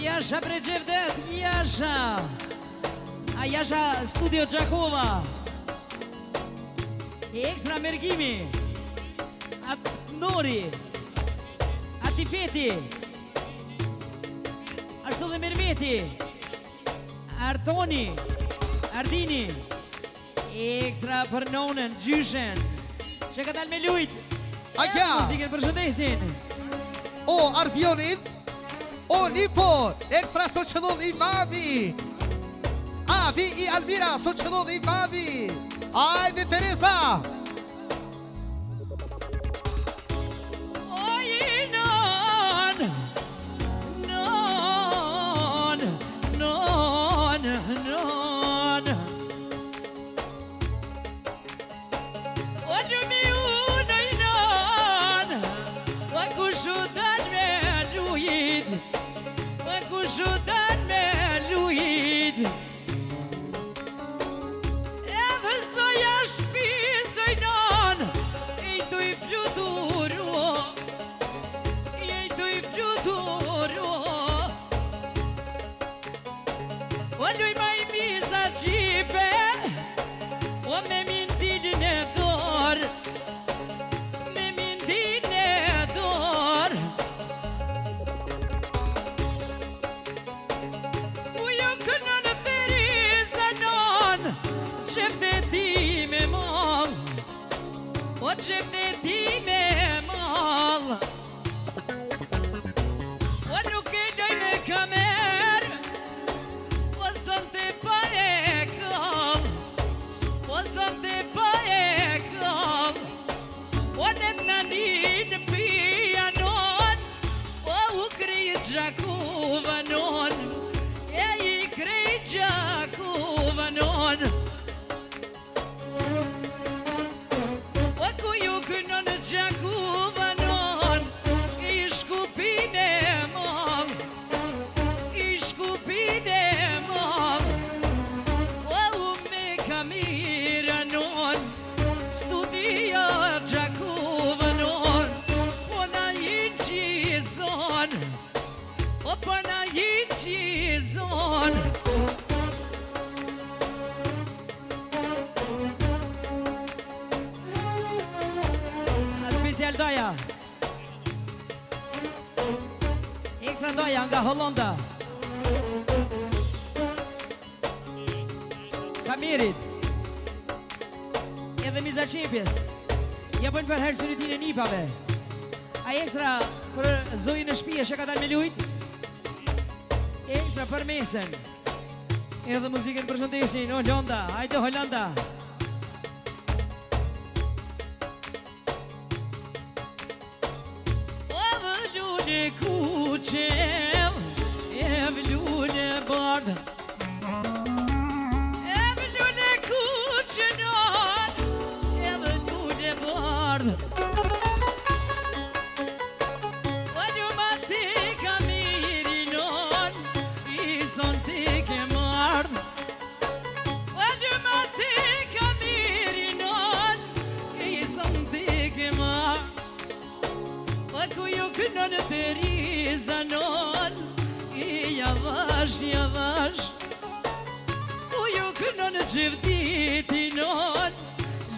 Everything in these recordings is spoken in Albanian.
Jasha Brejevdet, Jasha. A Jasha Studio Gjakova. Ekstra Mergimi. A Nori. A Tipeti. Ashtu dhe Merveti. Artoni. Ardini. Ekstra për nonën, gjyshen. Që ka dalë me lujt. Agja. Muzikën përshëndesin. O Ardionit. O Nipo. Ekstra sot që dhodh imami. Avi i Almira sot që dhodh imami. Ajde Teresa. Shudan me lujit E vësoja shpisoj non E tu i fluturo E tu i fluturo O luj maj misa qipe O me mindin e dor Me mindin e dor O qëpte ti me mal O nuk e doj me kamer O sën të pa e kall O sën të pa e kall O në nanin pianon O u krej Gjakuvanon E i krej Gjakuvanon Gjakuvanon I shkupin e mam I shkupin e mam O me kamiranon Studia Gjakuvanon Po na i qizon O po na i qizon Special doja Ekstra doja nga Hollanda Kamerit Edhe Miza Qepjes Ja bëjnë për herë sëritin e nipave A ekstra për zojën e shpije që ka dalë me lujt Ekstra për mesen Edhe muzikën përshëndesin Hollanda, hajde Hollanda E kuqem E vlune bard E vlune kuqenon E vlune bard O ljuma te kamirinon I son te ke mard O ljuma te kamirinon I son te ke mard O ku ju kënon të rizanon I javash Ku ju kënon gjevditinon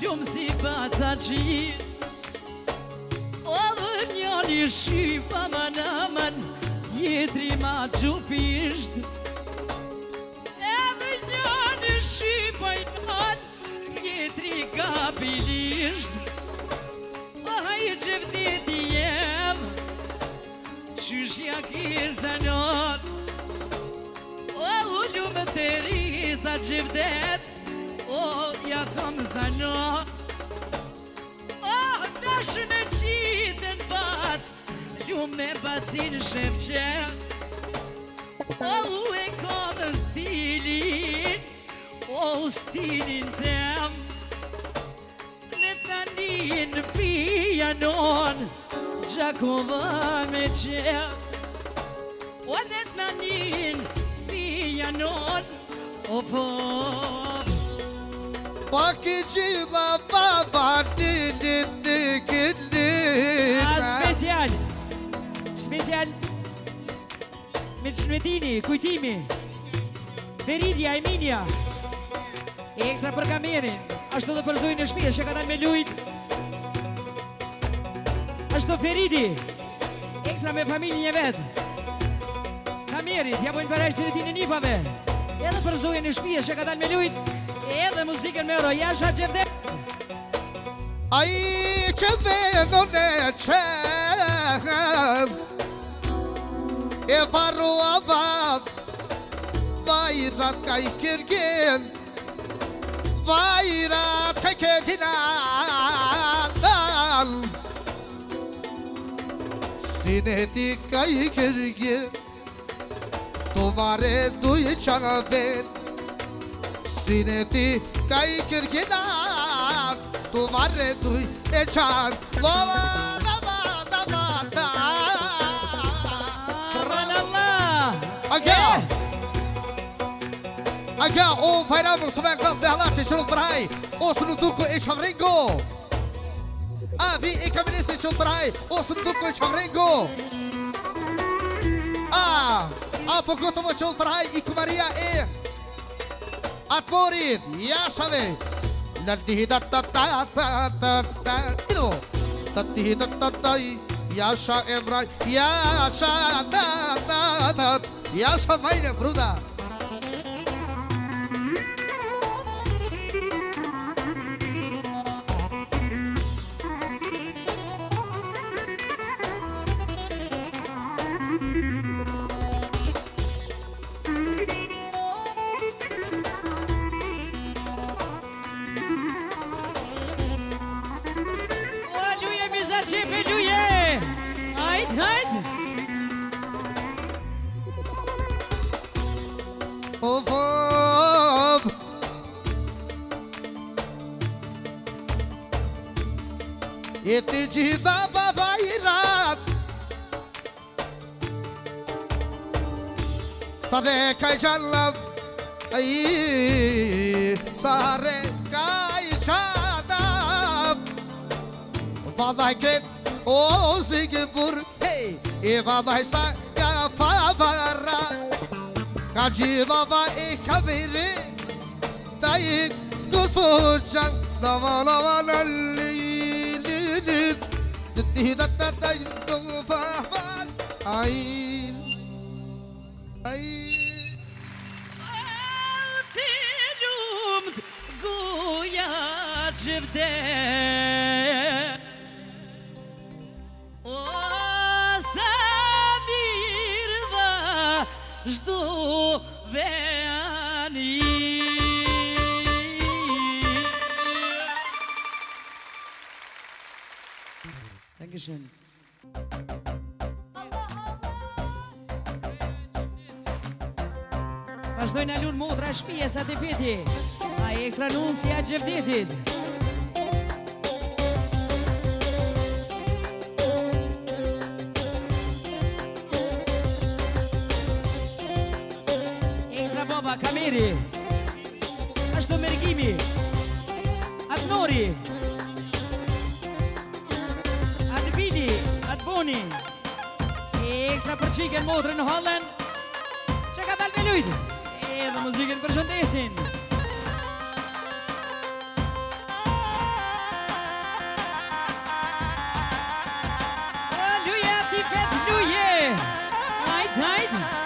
Ljumë si baca qit O dhe njani shqipa manaman Tjetri ma gjupisht E dhe njani shqipa i non Tjetri kabilisht O haj gjevditi jem Qyshja kizanot O ullumë të risa gjivdet O ja kom zanot O dashën e qitën bac Ljumë me bacin shevqet O u e kom stilin O stilin tem Në tanin pianon Gjakova me qep O në nanin pianon O po Pak i gjitha baba Special me Çmetini, kujtimi. Veridia, Emilia. Ekstra për Kamerin. Ashtu dhe për Zojnë e shpjes që ka dalë me lujt. Ashtu Feridi. Ekstra me familjen e vetë. Kamerit, ja bojnë përrejtë Sinetinë e Nipave. Edhe për Zojnë e shpjes që ka dalë me lujt. Edhe muzikën me Rojasha Gjevdet. Ai që vendon e qenë e parua bab vajrat ka i kërgin vajrat ka i kërgin Sineti ka i kërgin तुम्हारे दुई चावेन Sineti ka i kërgin तुम्हारे दुई ए चान lava lava lava Agja o bayramın sabahlar behalaçe şurul fırhay o sunutuku e şavringo Avi e kaminesi şurul fırhay o sunutuku e şavringo Pogotovo şurul fırhay i kumaria e Atmorit yaşave Laddihi da da da da da da Ido Laddihi da da da Yaşa Emray Yaşa da da da Yaşa mayne bruda Eti cida babairat Sare kai jalab Ay Sare kai chadab Vallahi kret o zigvur Hey vallahi sa ka favara Kacilava e kabiri Dayı kusfucan Lava lava lalli da da da do faz ai Tirum goja Gjevdet O Samir vazhdo dhe ani Dankeschön. Vazhdojnë a lunë motra shpjes ati piti A ekstra nunësja Gjevdetit Ekstra baba Kameri Ashtu Mergimi Atnori Boni Ekstra për qiken motrën në Holland Që ka dalë me lujtë Edhe muzikën për shëndesin Luje ati vet luje Hajt, hajt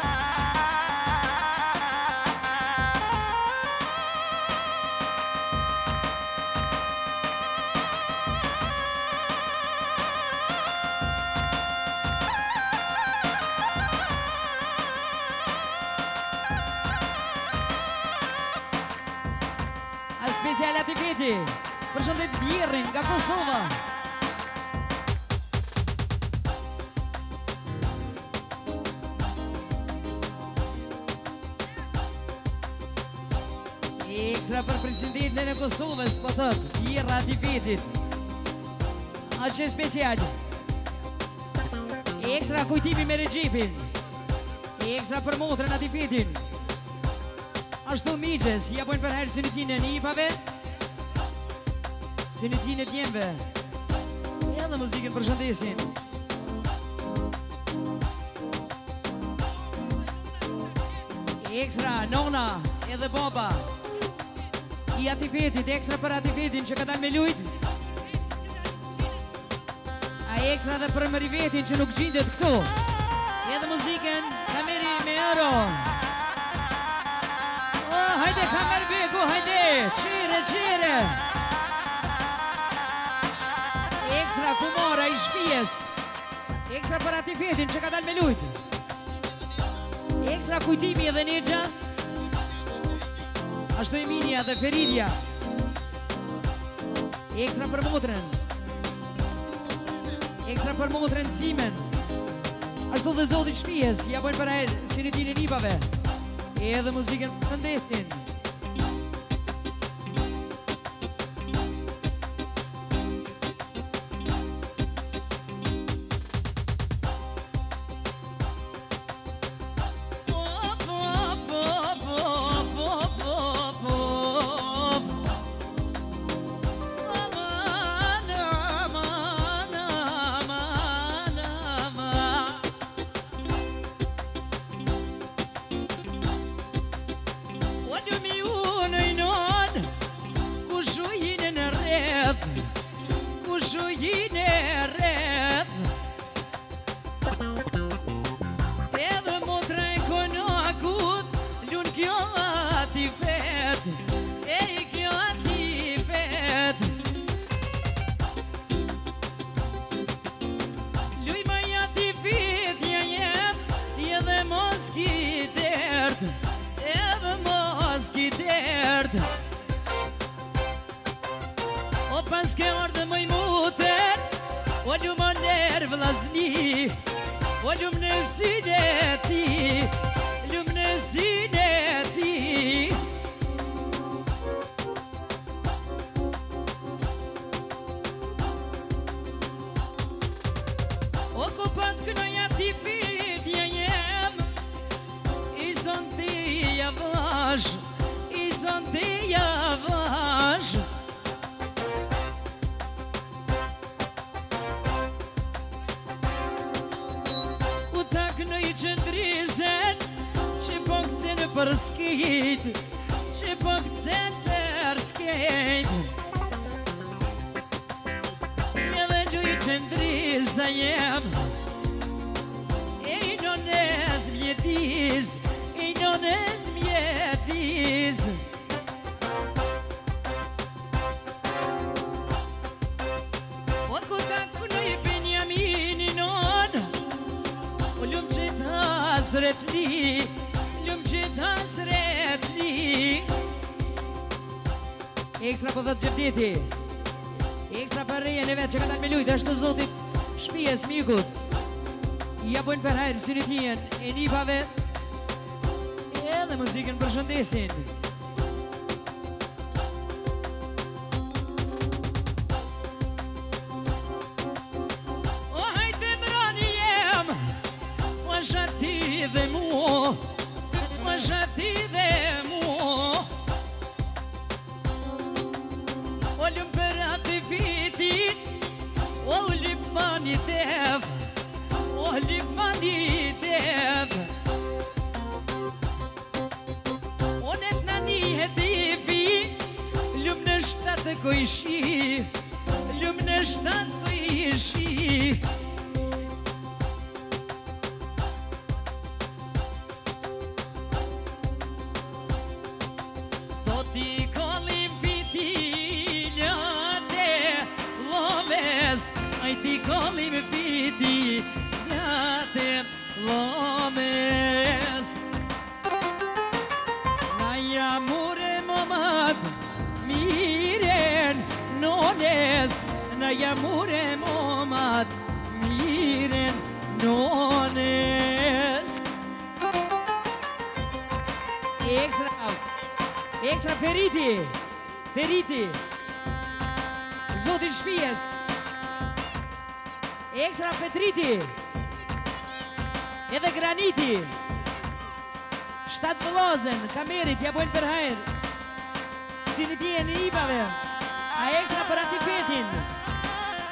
Special ati veti Përshëndet Vjerrin nga Kosova Ekstra për presidentin e Kosovës Po thot Vjerra ati vetit A që special Ekstra kujtimi me Regjipin Ekstra për motrën ati vetin Ashtu Migjes, ja pojnë për herë Sinetinë e Nipave Sinetinë e Djemve Edhe muzikën për shëndesin Ekstra, nona, edhe baba I aktivitetit, ekstra për aktivitetin që ka dalë me lujt A ekstra dhe për mërivetin që nuk gjindet këtu Edhe muziken, kameri me euro Hajde kamer begu, hajde, qire Ekstra kumora I shpijes Ekstra për aktivitetin që ka dalë me lujt Ekstra kujtimi edhe Nexha Ashtu Emilia dhe Feridia Ekstra për motrën Ekstra për motrën Cimen Ashtu dhe Zoti Shpijes Ja bojnë për ajer Sinetine Nipave Edhe muzikën për ndesin O pas ke ardë mëj muter O ljumë nërë vlazni O ljumë në syne ti Ljumë në syne ti O kupat kënoja ti fitja jem I son ti javash I son ti javash Qëndrizen Që po këtën për skejt Që po këtën për skejt Edhe luj qëndriza jem E I nonez mjetiz E I nonez mjetiz O kuta kuno I Benjamini non O lumë që Hasretli, lumë që hasretli Ekstra po dhëtë Gjevdeti Ekstra për rejen e vetë që ka dalë me lujt Ashtë të Zotit Shpijes Mikut Ja bojnë për hajrë Sinetien E Nipave Edhe muzikën për shëndesin O hajte mrani jem O shati dhe mu O shati dhe mu O ljumë për ati fitin O ljumë dev O ljumë dev O net në një hedifi Ljumë në shtatë kojshi Ljumë në shtatë kojshi Ti kollim fiti Njate lomes Na jamure momat Miren nones Na jamure momat Miren nones Ekstra Feriti Zoti Shpijes Ekstra Petriti Edhe Graniti Shtatë vëlozen Kamerit ja bojnë për hajrë Sinetien e Nipave A ekstra për aktivetin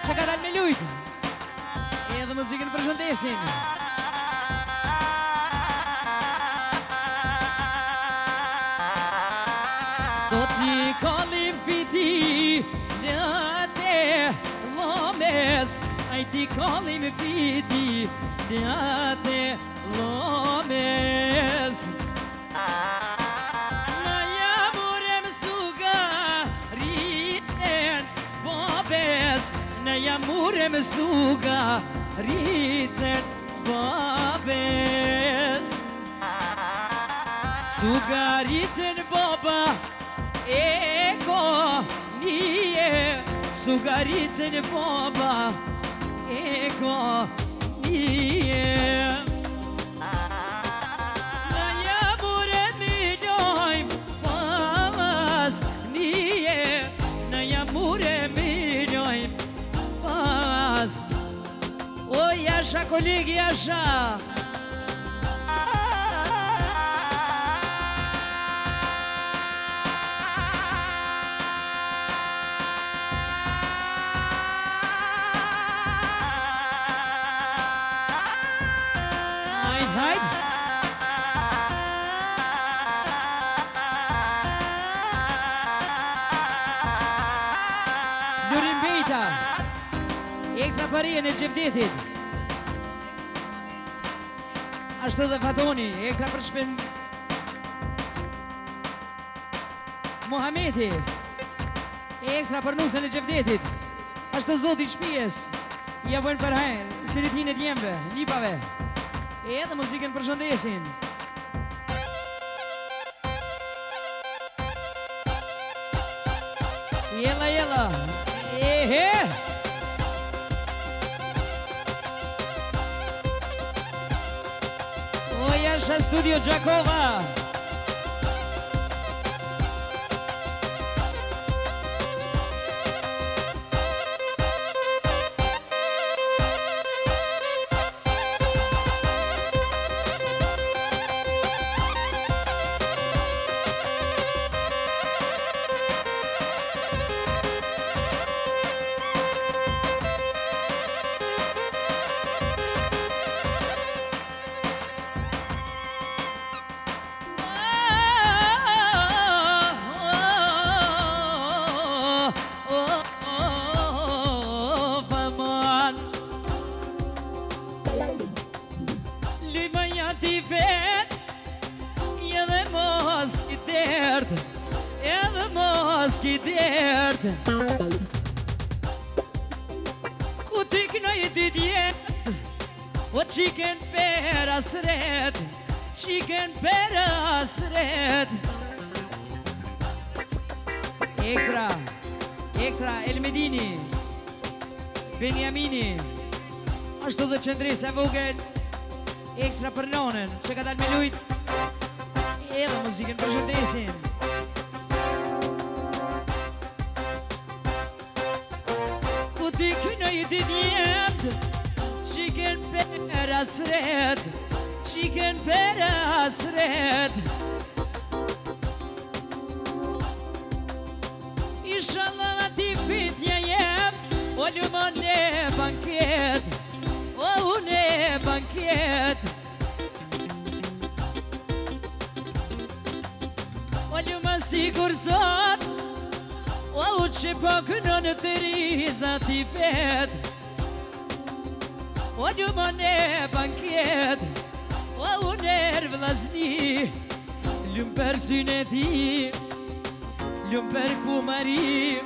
Që ka dalë me lujt Edhe muzikën për shëndesin hajti kallim fiti Njate lomes Na jamurem sugariten babes Na jamurem sugariten babes Sugariten baba eko nije Sugariten baba eko nije Na jamure miljojm pas nije Na jamure miljojm pas O Jasha koleg Jasha Ekstra parije në Gjevdetit Ashtu dhe Fatoni Ekstra për shpen Muhameti Ekstra për nusën e Gjevdetit Ashtu zoti shpijes Ja vojnë për hajnë Siritin e djemve, nipave Edhe muzikën për shëndesin Jella, jella Ehe Jasha Studio Gjakova Ku t'i knoj t'i djet O qiken per asret Qiken per asret Ekstra Ekstra Elmedini Benjamini Ashtu dhe qëndrisa vogën Ekstra për nonën Që ka dal me lujt Edhe muzikën për shëndesin T'i kënoj t'i djemt Qiken per asret Qiken per asret Inshallah ati fitja jem O lumon e banket O unë e banket O lumon sigur sot O që po kënon të riza t'i vet O lumon e banket O unë e vlazni Lumë për syne ti Lumë për kumari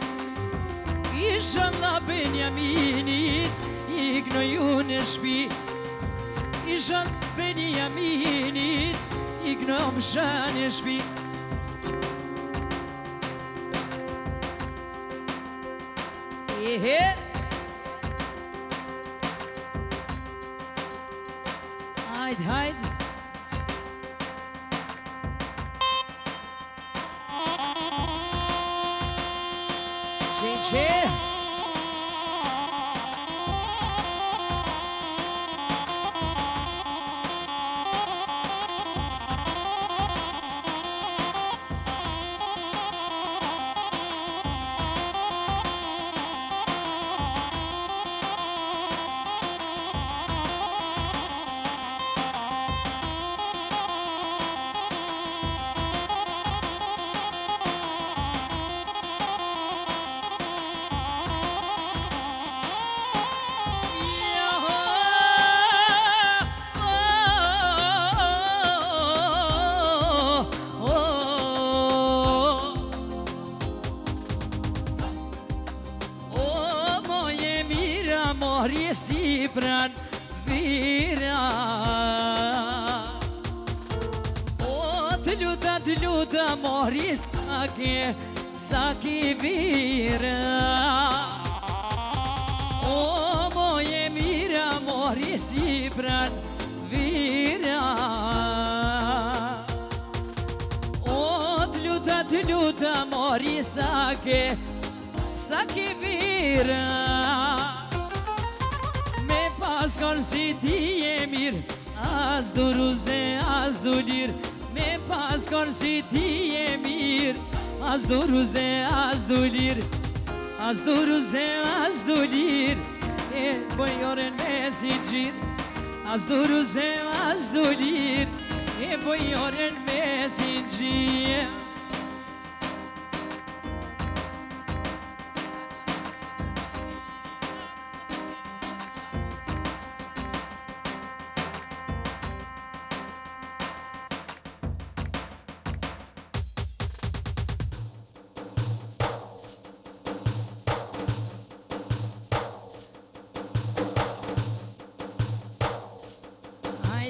Inshallah Benjaminit I gnoju në shpi Inshallah Benjaminit I gnojmë shë në shpi Ehe Hajt, hajt Qe të luta mori sa ki vira. O moje mira mori si pran vira. O të luta mori sa ki vira. Me paskon si ti e mirë, as duruze, as dulir. Me paskon si ti e mirë, as duruze, as dulir. As duruze, as dulir. E bojorën me si gjirë. As duruze, as dulir. E bojorën me si gjirë.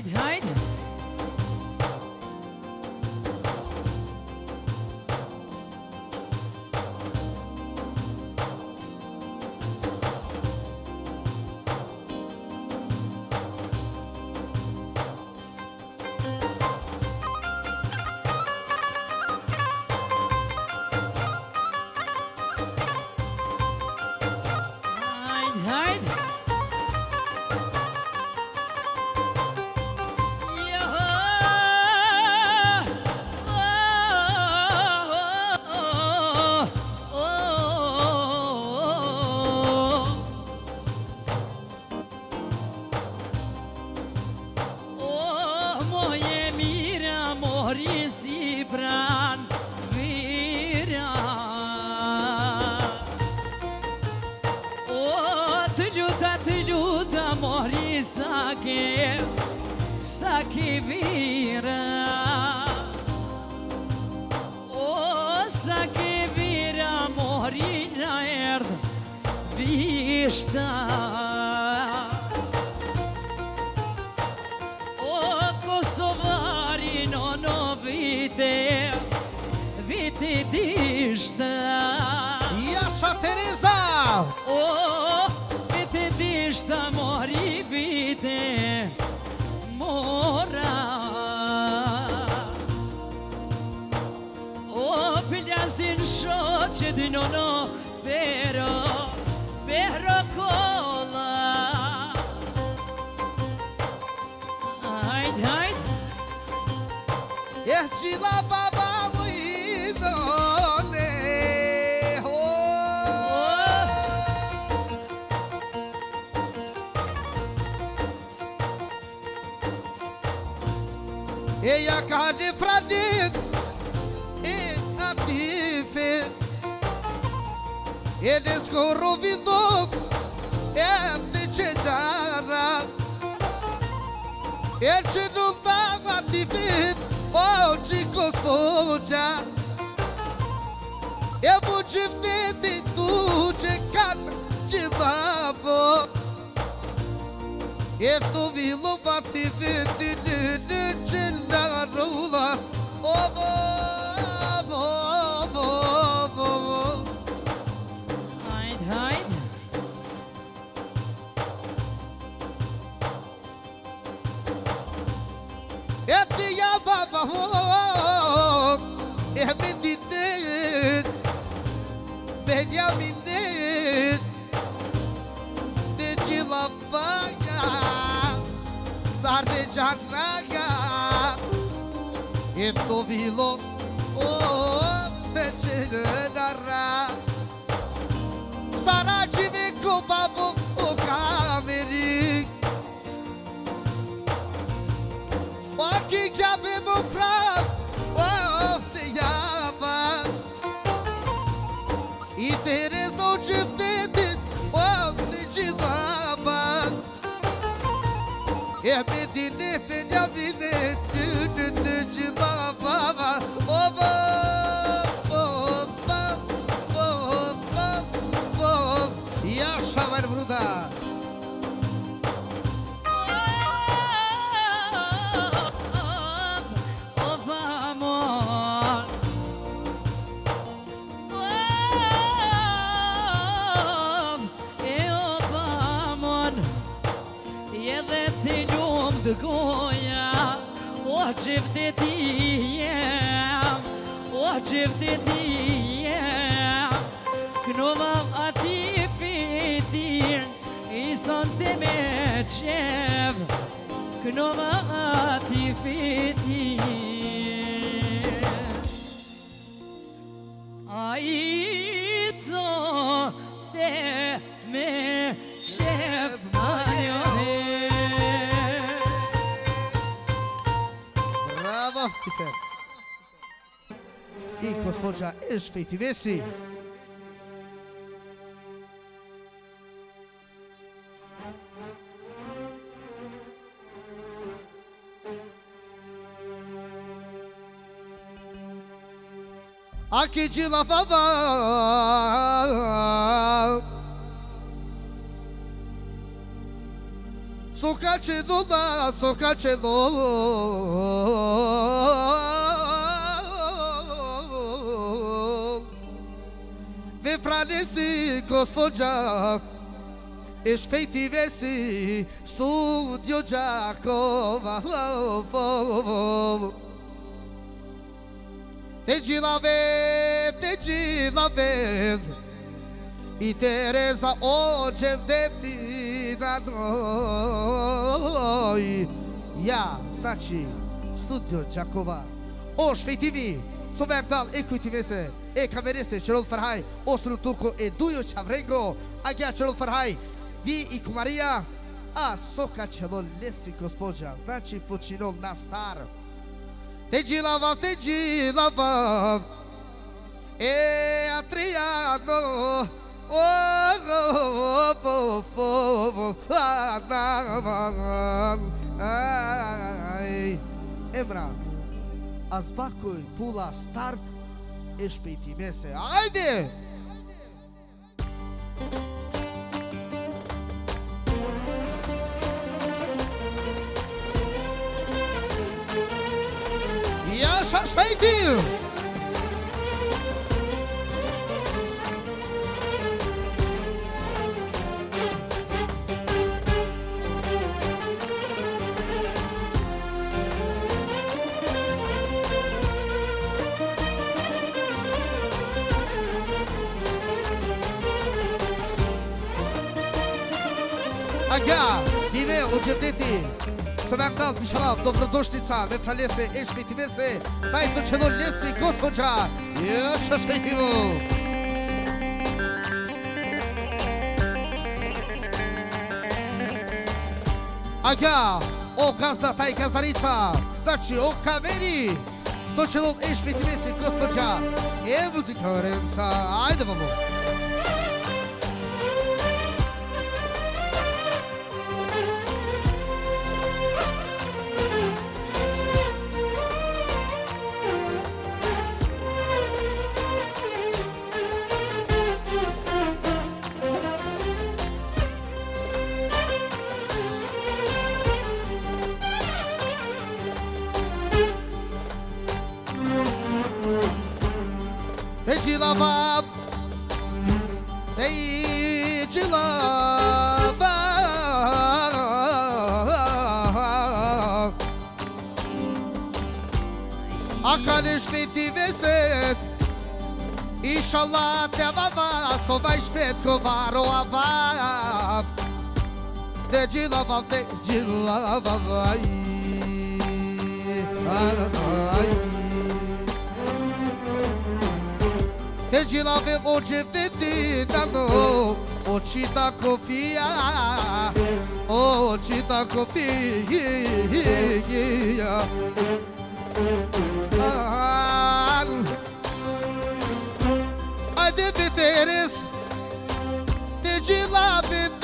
Hajde. Si pran vira. O të luta mori sa ki vira. O sa ki vira mori na erdh vishta. Viti dishta. Jasha Teresa. O, viti dishta mori vite mora. O, piljasin shoqe di nono pero kolla. Hajde. Qila baba mujtone. Eja ka një franit e atife, e në shkorru vindok e në qëndara, e që nuk dha atifit. O chicos focha, e buçim neti tu çekan çizapo, e tu vilo bati vedini çelarula, o bo. Hajde. Ya baba hok, Ehmedin'in, Benjamin'in, Deci lafaya, Sarde canaya, Eto vilo, Decilara, Saraci ve kubabu o kameri. Aki kabe mu prav, te java. I tere so çiftetin, te cilava. E medine fenyavine, te cilava. Yaşa var burada. O vamos. goja O qifti ti jem O qifti ti jem Kënova ati fitin I son të me qev Kënova ati fitin A I to të me qev Bravo, Tifer. I gospođa Elżbieti Vesi. Aqui de lavava Sokače dola, sokače Vem pra nesse gospođa Elżbieti Vesi Studio Đakova Te de lave I Tereza Ođevdeti na noj Ja, znači Studio Đakova O shpejtimi Së me mdal e kujtimese E kamerese Qërol Farhaj Osru Turko e Dujo Qavrengo Agja Qërol Farhaj Vi i Kumaria A soka qëllon lesi gospođa Znači fuqinol na star Te gjilavav E Atriano Emra Azbakuj pula start E shpejti mese Ajde! Jasha shpejti! Agja, Vive Ođevdeti Së me mdalt Mishalaf Dobrodošlica Me pralese e shpejtimese Taj së qëllon lesi gospođa Jasha shpejtimu Agja, o gazda taj gazdarica Znači o kameri Së qëllon e shpejtimese gospođa E muzikarenca Ajde vamo Te gjilava Te gjilava A kale shpeti veset Inshallah te vava So vaj shpet kovaro avav Te gjilava Te gjilave Ođevdeti na no Očita kopija Očita kopija Ajde veteres Te gjilave